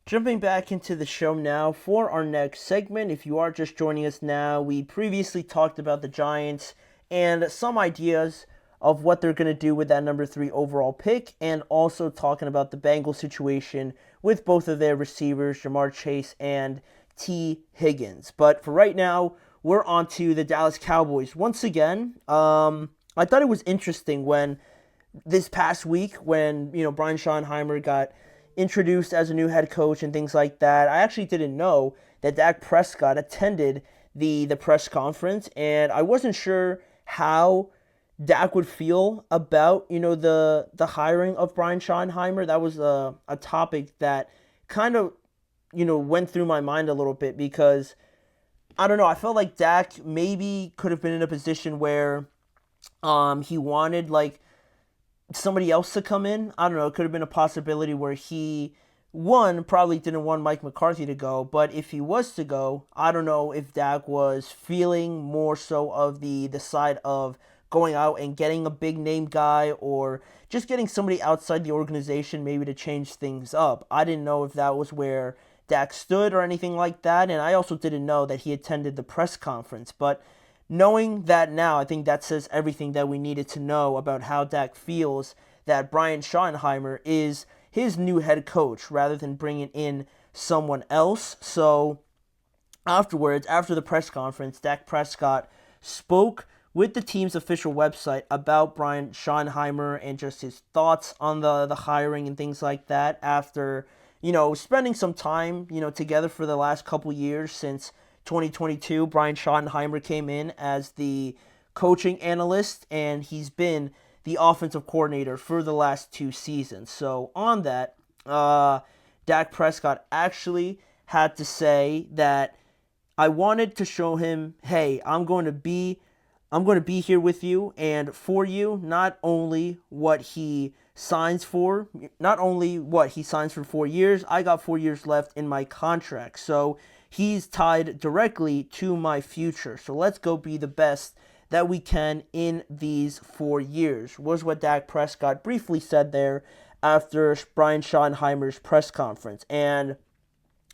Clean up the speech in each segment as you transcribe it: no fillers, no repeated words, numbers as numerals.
Jumping back into the show now for our next segment. If you are just joining us now, we previously talked about the Giants and some ideas of what they're going to do with that number 3 overall pick, and also talking about the Bengals situation with both of their receivers, Jamar Chase and T. Higgins. But for right now, we're on to the Dallas Cowboys. Once again, I thought it was interesting when this past week when, Brian Schottenheimer got introduced as a new head coach and things like that. I actually didn't know that Dak Prescott attended the press conference, and I wasn't sure how Dak would feel about, the hiring of Brian Schottenheimer. That was a topic that kind of, went through my mind a little bit because I don't know, I felt like Dak maybe could have been in a position where he wanted like somebody else to come in. I don't know. It could have been a possibility where he, one, probably didn't want Mike McCarthy to go, but if he was to go, I don't know if Dak was feeling more so of the side of going out and getting a big name guy or just getting somebody outside the organization maybe to change things up. I didn't know if that was where Dak stood or anything like that, and I also didn't know that he attended the press conference, but knowing that now, I think that says everything that we needed to know about how Dak feels that Brian Schottenheimer is his new head coach rather than bringing in someone else. So afterwards, after the press conference, Dak Prescott spoke with the team's official website about Brian Schottenheimer and just his thoughts on the hiring and things like that after, spending some time, together for the last couple years since 2022. Brian Schottenheimer came in as the coaching analyst, and he's been the offensive coordinator for the last 2 seasons. So on that, Dak Prescott actually had to say that I wanted to show him, hey, I'm going to be here with you and for you, not only what he signs for 4 years. I got 4 years left in my contract. So he's tied directly to my future. So let's go be the best that we can in these 4 years, was what Dak Prescott briefly said there after Brian Schottenheimer's press conference. And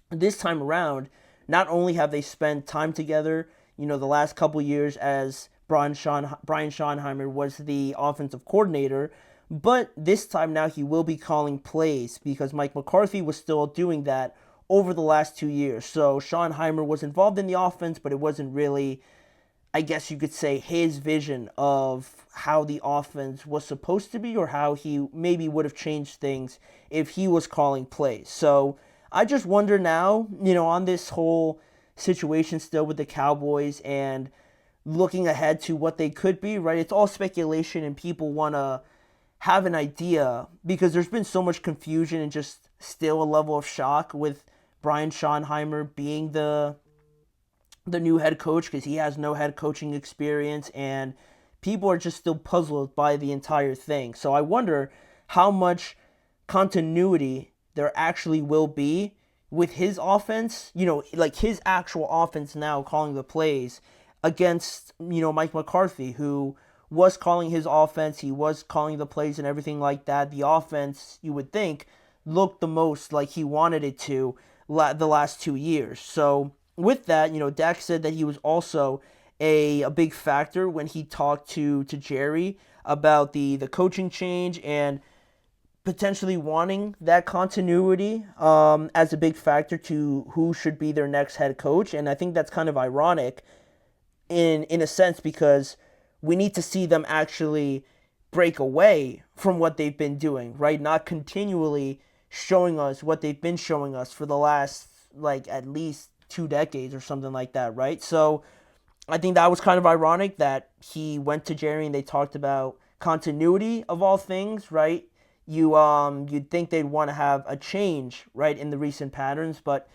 this time around, not only have they spent time together, the last couple years as Brian Schottenheimer was the offensive coordinator, but this time now he will be calling plays because Mike McCarthy was still doing that over the last 2 years. So Schottenheimer was involved in the offense, but it wasn't really, I guess you could say, his vision of how the offense was supposed to be or how he maybe would have changed things if he was calling plays. So I just wonder now, on this whole situation still with the Cowboys and looking ahead to what they could be, right? It's all speculation and people want to have an idea because there's been so much confusion and just still a level of shock with Brian Schottenheimer being the new head coach because he has no head coaching experience and people are just still puzzled by the entire thing. So I wonder how much continuity there actually will be with his offense, like his actual offense now calling the plays against, Mike McCarthy, who was calling his offense, he was calling the plays and everything like that. The offense, you would think, looked the most like he wanted it to the last 2 years. So with that, Dak said that he was also a big factor when he talked to Jerry about the coaching change and potentially wanting that continuity as a big factor to who should be their next head coach. And I think that's kind of ironic in a sense because we need to see them actually break away from what they've been doing, right? Not continually showing us what they've been showing us for the last, like, at least 2 decades or something like that, right? So I think that was kind of ironic that he went to Jerry and they talked about continuity of all things, right? You'd think they'd want to have a change, right, in the recent patterns, but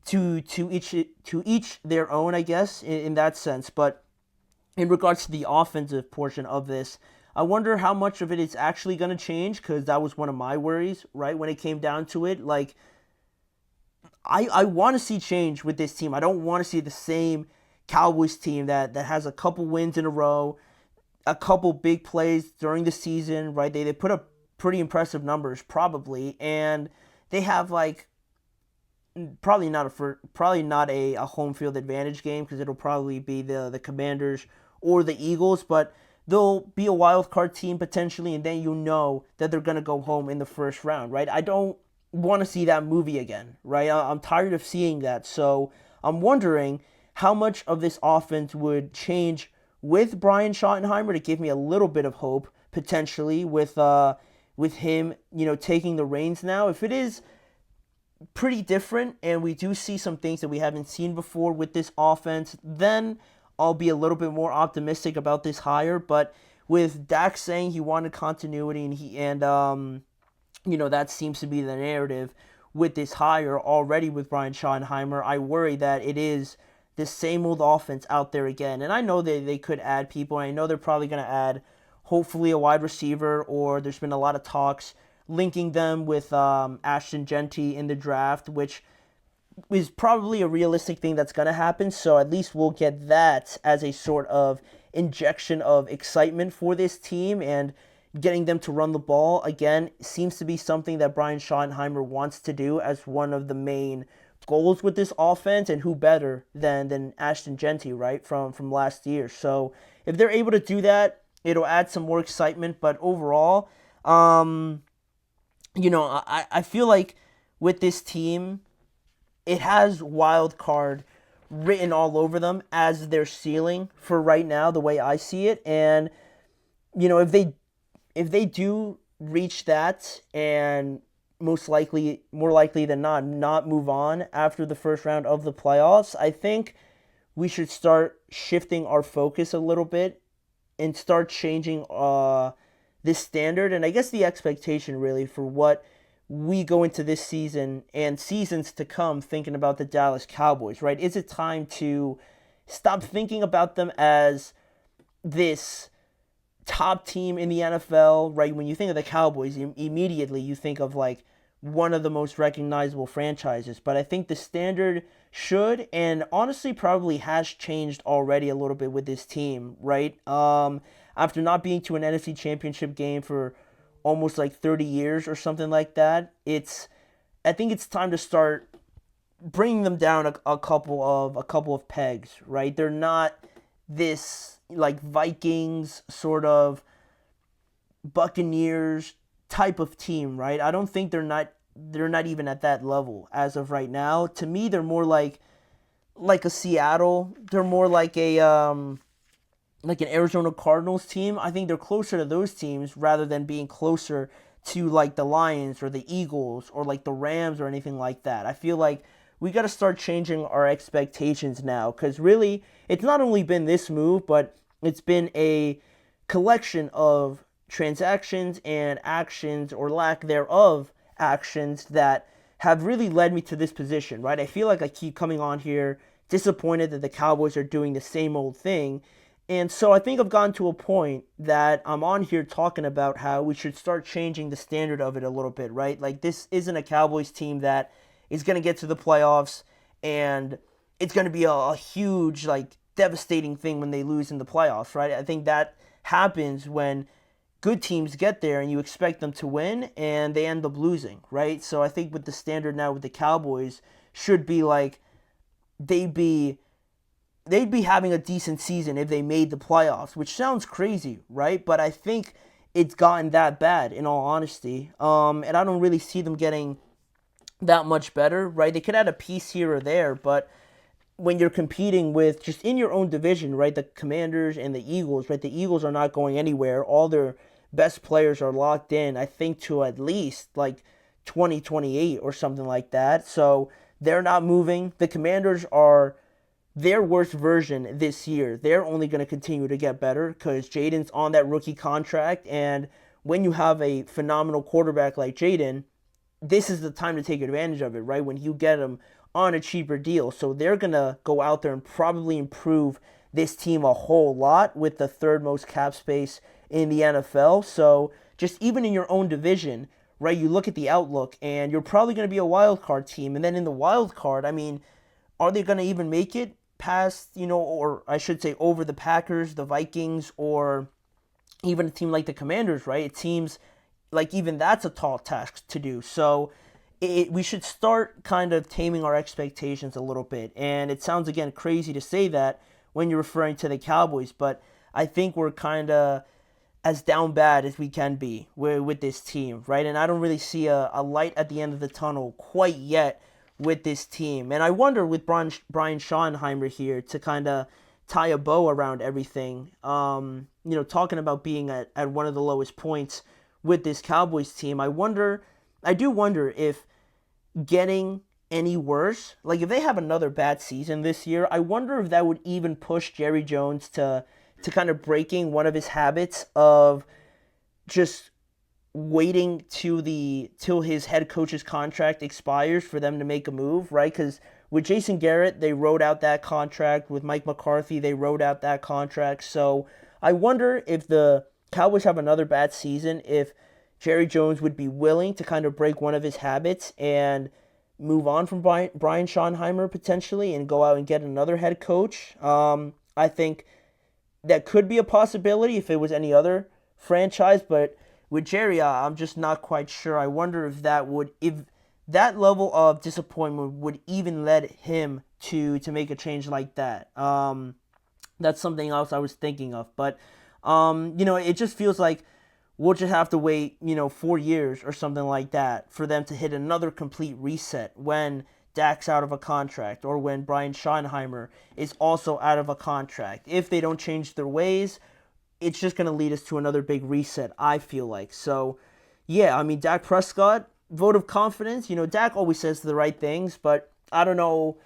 to each their own, I guess, in that sense. But in regards to the offensive portion of this, I wonder how much of it is actually going to change because that was one of my worries, right, when it came down to it. Like, I want to see change with this team. I don't want to see the same Cowboys team that has a couple wins in a row, a couple big plays during the season, right? They put up pretty impressive numbers, probably, and they have, like, probably not a home field advantage game because it'll probably be the Commanders or the Eagles, but they'll be a wild card team potentially, and then you know that they're gonna go home in the first round, right? I don't want to see that movie again, right? I'm tired of seeing that, so I'm wondering how much of this offense would change with Brian Schottenheimer to give me a little bit of hope potentially with him, taking the reins now. If it is pretty different and we do see some things that we haven't seen before with this offense, then I'll be a little bit more optimistic about this hire. But with Dak saying he wanted continuity and that seems to be the narrative with this hire already with Brian Schottenheimer, I worry that it is the same old offense out there again. And I know they could add people, and I know they're probably going to add hopefully a wide receiver, or there's been a lot of talks linking them with Ashton Genty in the draft, which is probably a realistic thing that's going to happen. So at least we'll get that as a sort of injection of excitement for this team, and getting them to run the ball again seems to be something that Brian Schottenheimer wants to do as one of the main goals with this offense. And who better than Ashton Genty, right, from last year. So if they're able to do that, it'll add some more excitement. But overall, I feel like with this team, it has wild card written all over them as their ceiling for right now, the way I see it. And if they do reach that, and more likely than not move on after the first round of the playoffs, I think we should start shifting our focus a little bit and start changing this standard, and I guess the expectation really for what we go into this season and seasons to come thinking about the Dallas Cowboys, right? Is it time to stop thinking about them as this top team in the NFL, right? When you think of the Cowboys, immediately you think of like one of the most recognizable franchises. But I think the standard should, and honestly probably has changed already a little bit with this team, right? After not being to an NFC Championship game for almost like 30 years or something like that, I think it's time to start bringing them down a couple of pegs, right? They're not this like Vikings sort of Buccaneers type of team, right? I don't think they're not even at that level as of right now. To me, they're more like a Seattle. They're more like like an Arizona Cardinals team. I think they're closer to those teams rather than being closer to like the Lions or the Eagles or like the Rams or anything like that. I feel like we got to start changing our expectations now, because really it's not only been this move, but it's been a collection of transactions and actions, or lack thereof actions, that have really led me to this position, right? I feel like I keep coming on here disappointed that the Cowboys are doing the same old thing. And so I think I've gotten to a point that I'm on here talking about how we should start changing the standard of it a little bit, right? Like, this isn't a Cowboys team that is going to get to the playoffs and it's going to be a huge, like, devastating thing when they lose in the playoffs, right? I think that happens when good teams get there and you expect them to win and they end up losing, right? So I think with the standard now with the Cowboys should be like they'd be having a decent season if they made the playoffs, which sounds crazy, right? But I think it's gotten that bad, in all honesty. And I don't really see them getting that much better, right? They could add a piece here or there, but when you're competing with just in your own division, right, the Commanders and the Eagles, right, the Eagles are not going anywhere. All their best players are locked in, I think, to at least like 2028 or something like that. So they're not moving. The Commanders are their worst version this year. They're only going to continue to get better because Jaden's on that rookie contract. And when you have a phenomenal quarterback like Jaden, this is the time to take advantage of it, right? When you get him on a cheaper deal. So they're going to go out there and probably improve this team a whole lot with the third most cap space in the NFL. So just even in your own division, right, you look at the outlook and you're probably going to be a wild card team. And then in the wild card, I mean, are they going to even make it past, or I should say over the Packers, the Vikings, or even a team like the Commanders, right? It seems like even that's a tall task to do. So we should start kind of taming our expectations a little bit. And it sounds, again, crazy to say that when you're referring to the Cowboys, but I think we're kind of as down bad as we can be with this team, right? And I don't really see a light at the end of the tunnel quite yet with this team. And I wonder with Brian Schottenheimer here to kind of tie a bow around everything, talking about being at one of the lowest points with this Cowboys team, I do wonder if getting any worse, like if they have another bad season this year, I wonder if that would even push Jerry Jones to kind of breaking one of his habits of just waiting till his head coach's contract expires for them to make a move, right? Because with Jason Garrett, they wrote out that contract. With Mike McCarthy, they wrote out that contract. So I wonder if the Cowboys have another bad season, if Jerry Jones would be willing to kind of break one of his habits and move on from Brian Schottenheimer potentially and go out and get another head coach. I think that could be a possibility if it was any other franchise, but with Jerry, I'm just not quite sure. I wonder if that level of disappointment would even lead him to make a change like that. That's something else I was thinking of, but it just feels like we'll just have to wait, 4 years or something like that for them to hit another complete reset when Dak's out of a contract or when Brian Schottenheimer is also out of a contract. If they don't change their ways, it's just going to lead us to another big reset, I feel like. So, yeah, I mean, Dak Prescott, vote of confidence. Dak always says the right things, but I don't know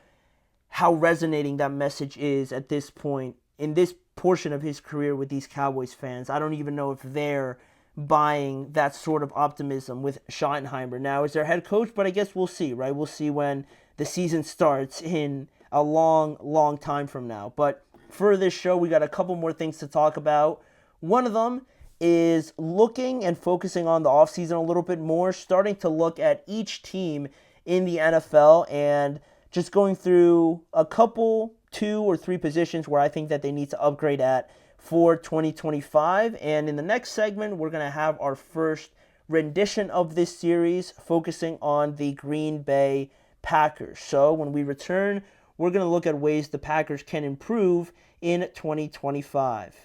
how resonating that message is at this point in this portion of his career with these Cowboys fans. I don't even know if they're buying that sort of optimism with Schottenheimer now as their head coach, but I guess we'll see, right? We'll see when the season starts in a long, long time from now. But for this show, we got a couple more things to talk about. One of them is looking and focusing on the offseason a little bit more, starting to look at each team in the NFL and just going through a couple, 2 or 3 positions where I think that they need to upgrade at for 2025. And in the next segment, we're going to have our first rendition of this series focusing on the Green Bay Packers. So when we return, we're going to look at ways the Packers can improve in 2025.